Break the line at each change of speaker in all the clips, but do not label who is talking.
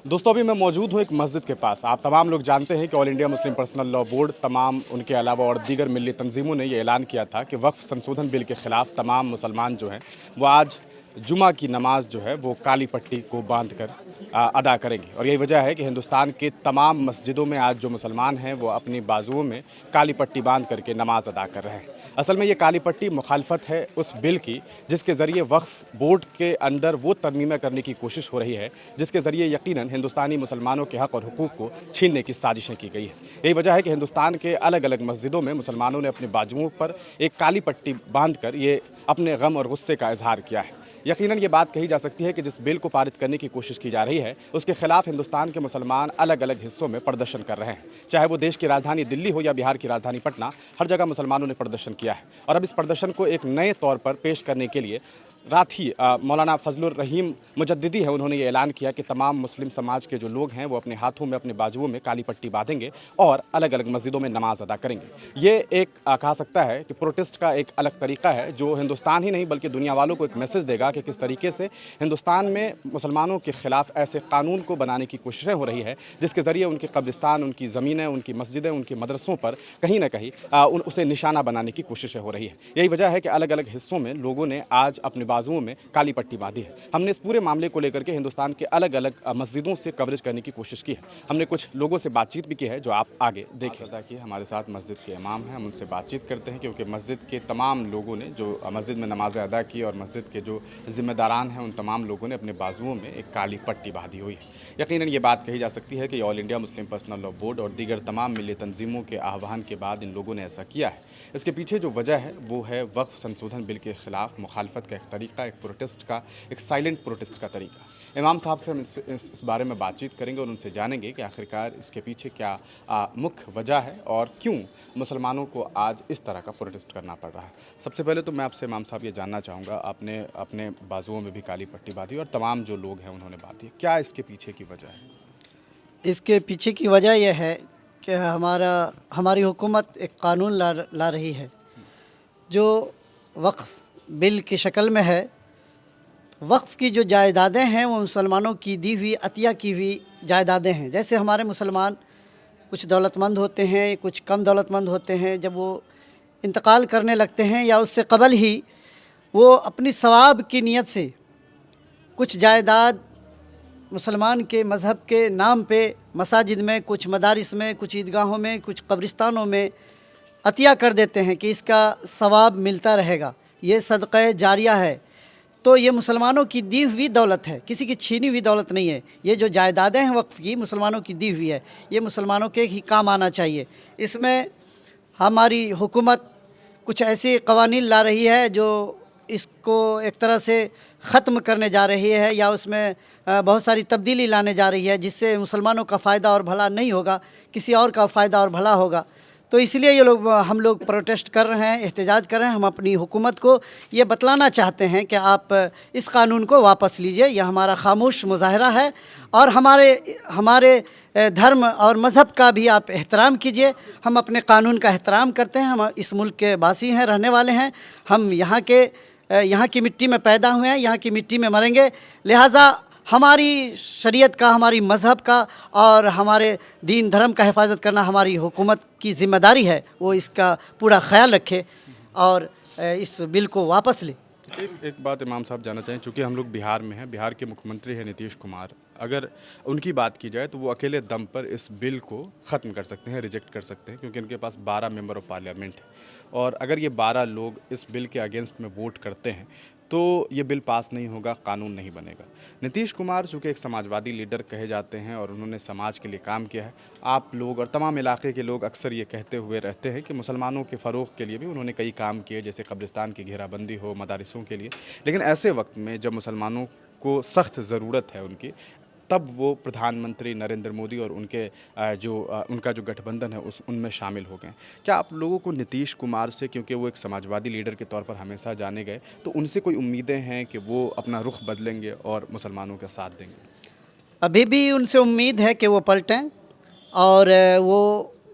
दोस्तों अभी मैं मौजूद हूँ एक मस्जिद के पास। आप तमाम लोग जानते हैं कि all India Muslim personal law board तमाम उनके अलावा और दीगर मिली तंजीमों ने ये ऐलान किया था कि वक्फ संशोधन बिल के ख़िलाफ़ तमाम मुसलमान जो हैं वो आज जुमा की नमाज जो है वो काली पट्टी को बांध कर अदा करेंगे। और यही वजह है कि हिंदुस्तान के तमाम मस्जिदों में आज जो मुसलमान हैं वो अपनी बाजुओं में काली पट्टी बांध करके नमाज अदा कर रहे हैं। असल में ये काली पट्टी मुखालफत है उस बिल की जिसके ज़रिए वक्फ बोर्ड के अंदर वो तरमीमें करने की कोशिश हो रही है जिसके ज़रिए यकीनन हिंदुस्तानी मुसलमानों के हक़ और हुकूक़ को छीनने की साजिशें की गई है। यही वजह है कि हिंदुस्तान के अलग अलग मस्जिदों में मुसलमानों ने अपनी बाजुओं पर एक काली पट्टी बांध कर ये अपने गम और गुस्से का इजहार किया है। यकीनन ये बात कही जा सकती है कि जिस बिल को पारित करने की कोशिश की जा रही है उसके खिलाफ हिंदुस्तान के मुसलमान अलग अलग हिस्सों में प्रदर्शन कर रहे हैं। चाहे वो देश की राजधानी दिल्ली हो या बिहार की राजधानी पटना, हर जगह मुसलमानों ने प्रदर्शन किया है। और अब इस प्रदर्शन को एक नए तौर पर पेश करने के लिए रात ही मौलाना फजलुर रहीम मुजद्दिदी है, उन्होंने ये ऐलान किया कि तमाम मुस्लिम समाज के जो लोग हैं वो अपने हाथों में अपने बाजुओं में काली पट्टी बांधेंगे और अलग अलग मस्जिदों में नमाज अदा करेंगे। ये एक कहा सकता है कि प्रोटेस्ट का एक अलग तरीका है जो हिंदुस्तान ही नहीं बल्कि दुनिया वालों को एक मैसेज देगा कि किस तरीके से हिंदुस्तान में मुसलमानों के खिलाफ ऐसे कानून को बनाने की कोशिशें हो रही है जिसके ज़रिए उनके कब्रिस्तान, उनकी ज़मीनें, उनकी मस्जिदें, उनके मदरसों पर कहीं ना कहीं उसे निशाना बनाने की कोशिशें हो रही है। यही वजह है कि अलग अलग हिस्सों में लोगों ने आज अपने बाजुओं में काली पट्टी बांधी है। हमने इस पूरे मामले को लेकर के हिंदुस्तान के अलग अलग मस्जिदों से कवरेज करने की कोशिश की है। हमने कुछ लोगों से बातचीत भी की है जो आप आगे देखें। ताकि हमारे साथ मस्जिद के इमाम हैं, हम उनसे बातचीत करते हैं क्योंकि मस्जिद के तमाम लोगों ने जो मस्जिद में नमाज़ें अदा की और मस्जिद के जो ज़िम्मेदारान हैं उन तमाम लोगों ने अपने बाजुओं में एक काली पट्टी बांधी हुई है। यकीनन ये बात कही जा सकती है कि all India Muslim personal law board और दीगर तमाम मिली तंजीमों के आह्वान के बाद इन लोगों ने ऐसा किया है। इसके पीछे जो वजह है वो है वक्फ संशोधन बिल के खिलाफ मुखालफत का एक तरीका, एक प्रोटेस्ट का, एक साइलेंट प्रोटेस्ट का तरीका। इमाम साहब से हम इस बारे में बातचीत करेंगे और उनसे जानेंगे कि आखिरकार इसके पीछे क्या मुख्य वजह है और क्यों मुसलमानों को आज इस तरह का प्रोटेस्ट करना पड़ रहा है। सबसे पहले तो मैं आपसे इमाम साहब ये जानना चाहूँगा, आपने अपने बाजुओं में भी काली पट्टी बांधी और तमाम जो लोग हैं उन्होंने बांधी, क्या इसके पीछे की वजह है?
इसके पीछे की वजह यह है कि हमारी हुकूमत एक कानून ला रही है जो वक्फ बिल की शक्ल में है। वक्फ की जो जायदादें हैं वो मुसलमानों की दी हुई अतिया की हुई जायदादें हैं। जैसे हमारे मुसलमान कुछ दौलतमंद होते हैं, कुछ कम दौलतमंद होते हैं, जब वो इंतकाल करने लगते हैं या उससे कबल ही वो अपनी सवाब की नीयत से कुछ जायदाद मुसलमान के मज़हब के नाम पे मसाजिद में, कुछ मदारिस में, कुछ ईदगाहों में, कुछ कब्रिस्तानों में अतिया कर देते हैं कि इसका सवाब मिलता रहेगा, ये सदक़े जारिया है। तो ये मुसलमानों की दी हुई दौलत है, किसी की छीनी हुई दौलत नहीं है। ये जो जायदादें हैं वक्फ़ की, मुसलमानों की दी हुई है, ये मुसलमानों के ही काम आना चाहिए। इसमें हमारी हुकूमत कुछ ऐसे कवानीन ला रही है जो इसको एक तरह से ख़त्म करने जा रही है या उसमें बहुत सारी तब्दीली लाने जा रही है जिससे मुसलमानों का फ़ायदा और भला नहीं होगा, किसी और का फ़ायदा और भला होगा। तो इसलिए हम लोग प्रोटेस्ट कर रहे हैं, एहतजाज कर रहे हैं। हम अपनी हुकूमत को ये बतलाना चाहते हैं कि आप इस कानून को वापस लीजिए, यह हमारा खामोश मुज़ाहरा है और हमारे धर्म और मज़हब का भी आप एहतराम कीजिए। हम अपने कानून का एहतराम करते हैं, हम इस मुल्क के वासी हैं, रहने वाले हैं, हम यहाँ की मिट्टी में पैदा हुए हैं, यहाँ की मिट्टी में मरेंगे। लिहाजा हमारी शरीयत का, हमारी मज़हब का और हमारे दीन धर्म का हिफाजत करना हमारी हुकूमत की ज़िम्मेदारी है। वो इसका पूरा ख्याल रखे और इस बिल को वापस ले।
एक बात इमाम साहब जानना चाहें, चूँकि हम लोग बिहार में हैं, बिहार के मुख्यमंत्री हैं नीतीश कुमार, अगर उनकी बात की जाए तो वो अकेले दम पर इस बिल को ख़त्म कर सकते हैं, रिजेक्ट कर सकते हैं, क्योंकि इनके पास 12 मेंबर ऑफ पार्लियामेंट है और अगर ये 12 लोग इस बिल के अगेंस्ट में वोट करते हैं तो ये बिल पास नहीं होगा, कानून नहीं बनेगा। नीतीश कुमार चूँकि एक समाजवादी लीडर कहे जाते हैं और उन्होंने समाज के लिए काम किया है, आप लोग और तमाम इलाके के लोग अक्सर ये कहते हुए रहते हैं कि मुसलमानों के फ़रोग़ के लिए भी उन्होंने कई काम किए, जैसे कब्रिस्तान की घेराबंदी हो, मदारिसों के लिए। लेकिन ऐसे वक्त में जब मुसलमानों को सख्त ज़रूरत है उनकी, तब वो प्रधानमंत्री नरेंद्र मोदी और उनका जो गठबंधन है उनमें शामिल हो गए। क्या आप लोगों को नीतीश कुमार से, क्योंकि वो एक समाजवादी लीडर के तौर पर हमेशा जाने गए, तो उनसे कोई उम्मीदें हैं कि वो अपना रुख बदलेंगे और मुसलमानों का साथ देंगे?
अभी भी उनसे उम्मीद है कि वो पलटें और वो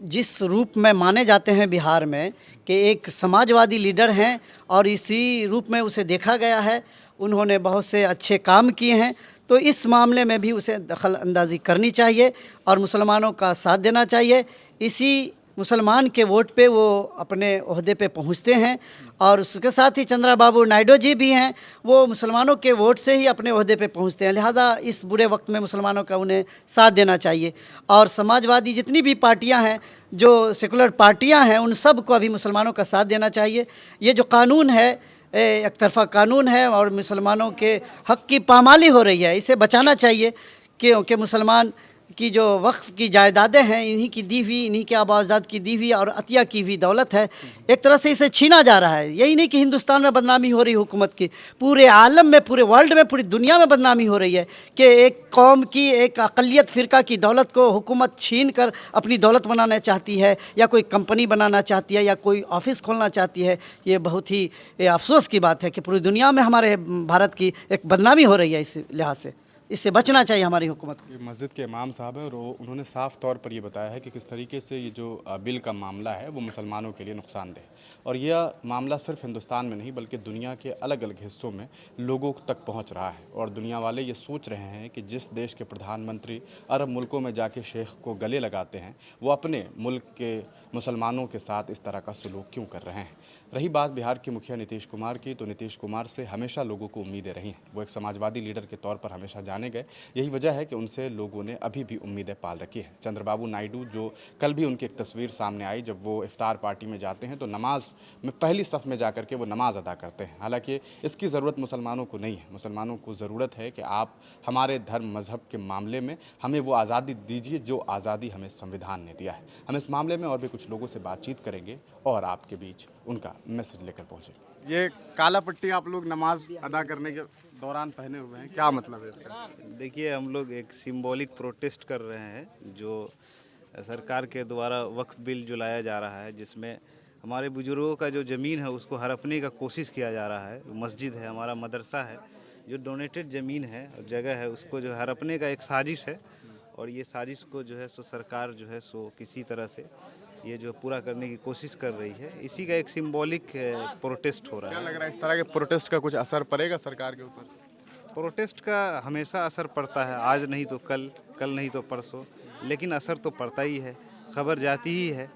जिस रूप में माने जाते हैं बिहार में कि एक समाजवादी लीडर हैं और इसी रूप में उसे देखा गया है। उन्होंने बहुत से अच्छे काम किए हैं, तो इस मामले में भी उसे दखल अंदाज़ी करनी चाहिए और मुसलमानों का साथ देना चाहिए। इसी मुसलमान के वोट पे वो अपने ओहदे पे पहुंचते हैं और उसके साथ ही चंद्रबाबू नायडू जी भी हैं, वो मुसलमानों के वोट से ही अपने ओहदे पे पहुंचते हैं। लिहाजा इस बुरे वक्त में मुसलमानों का उन्हें साथ देना चाहिए। और समाजवादी जितनी भी पार्टियां हैं, जो सेकुलर पार्टियां हैं, उन सब को अभी मुसलमानों का साथ देना चाहिए। ये जो कानून है एक तरफ़ा कानून है और मुसलमानों के हक़ की पामाली हो रही है, इसे बचाना चाहिए क्योंकि मुसलमान की जो वक्फ़ की जायदादें हैं, इन्हीं की दी हुई, इन्हीं के आबाजाद की दी हुई और अतिया की हुई दौलत है, एक तरह से इसे छीना जा रहा है। यही नहीं कि हिंदुस्तान में बदनामी हो रही हुकूमत की, पूरे आलम में, पूरे वर्ल्ड में, पूरी दुनिया में बदनामी हो रही है कि एक कौम की, एक अक़लियत फ़िरका की दौलत को हुकूमत छीन कर अपनी दौलत बनाना चाहती है, या कोई कंपनी बनाना चाहती है, या कोई ऑफ़िस खोलना चाहती है। ये बहुत ही अफसोस की बात है कि पूरी दुनिया में हमारे भारत की एक बदनामी हो रही है। इस लिहाज से इससे बचना चाहिए हमारी हुकूमत को।
ये मस्जिद के इमाम साहब हैं और उन्होंने साफ तौर पर ये बताया है कि किस तरीके से ये जो बिल का मामला है वो मुसलमानों के लिए नुकसानदेह है, और यह मामला सिर्फ हिंदुस्तान में नहीं बल्कि दुनिया के अलग अलग हिस्सों में लोगों तक पहुंच रहा है। और दुनिया वाले ये सोच रहे हैं कि जिस देश के प्रधानमंत्री अरब मुल्कों में जाके शेख को गले लगाते हैं, वो अपने मुल्क के मुसलमानों के साथ इस तरह का सलूक क्यों कर रहे हैं। रही बात बिहार के मुखिया नीतीश कुमार की, तो नीतीश कुमार से हमेशा लोगों को उम्मीदें रही हैं। वो एक समाजवादी लीडर के तौर पर हमेशा जाने गए, यही वजह है कि उनसे लोगों ने अभी भी उम्मीदें पाल रखी है। चंद्रबाबू नायडू, जो कल भी उनकी एक तस्वीर सामने आई, जब वो इफ्तार पार्टी में जाते हैं तो नमाज में पहली सफ़ में जाकर के वो नमाज अदा करते हैं। हालांकि इसकी ज़रूरत मुसलमानों को नहीं है। मुसलमानों को ज़रूरत है कि आप हमारे धर्म मज़हब के मामले में हमें वो आज़ादी दीजिए जो आज़ादी हमें संविधान ने दिया है। हम इस मामले में और भी कुछ लोगों से बातचीत करेंगे और आपके बीच उनका मैसेज लेकर पहुँचे। ये काला पट्टी आप लोग नमाज अदा करने के दौरान पहने हुए हैं, क्या मतलब है इसका?
देखिए, हम लोग एक सिंबॉलिक प्रोटेस्ट कर रहे हैं जो सरकार के द्वारा वक्फ बिल जो लाया जा रहा है, जिसमें हमारे बुजुर्गों का जो ज़मीन है उसको हड़पने का कोशिश किया जा रहा है। मस्जिद है, हमारा मदरसा है, जो डोनेटेड ज़मीन है और जगह है, उसको जो हड़पने का एक साजिश है। और ये साजिश को जो है सो सरकार जो है सो किसी तरह से ये जो पूरा करने की कोशिश कर रही है, इसी का एक सिंबॉलिक प्रोटेस्ट हो रहा है।
क्या लग रहा है इस तरह के प्रोटेस्ट का कुछ असर पड़ेगा सरकार के ऊपर?
प्रोटेस्ट का हमेशा असर पड़ता है, आज नहीं तो कल, कल नहीं तो परसों, लेकिन असर तो पड़ता ही है, खबर जाती ही है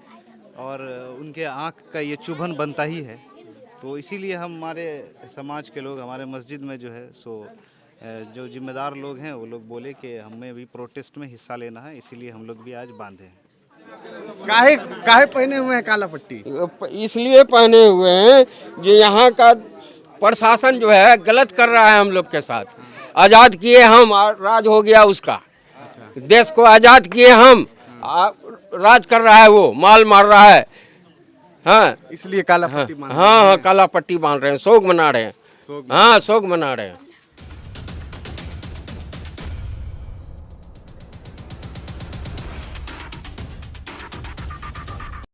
और उनके आँख का ये चुभन बनता ही है। तो इसीलिए हम हमारे समाज के लोग, हमारे मस्जिद में जो है सो जो जिम्मेदार लोग हैं वो लोग बोले कि हमें भी प्रोटेस्ट में हिस्सा लेना है, इसीलिए हम लोग भी आज बांधे हैं।
काहे काहे पहने हुए हैं काला पट्टी?
इसलिए पहने हुए हैं जो यहाँ का प्रशासन जो है गलत कर रहा है हम लोग के साथ। आज़ाद किए हम, राज हो गया उसका। देश को आज़ाद किए हम, राज कर रहा है वो, माल मार रहा है। हाँ,
इसलिए काला पट्टी बांध
हाँ, काला पट्टी बांध रहे हैं, शोक मना रहे हैं। हाँ, शोक मना रहे हैं।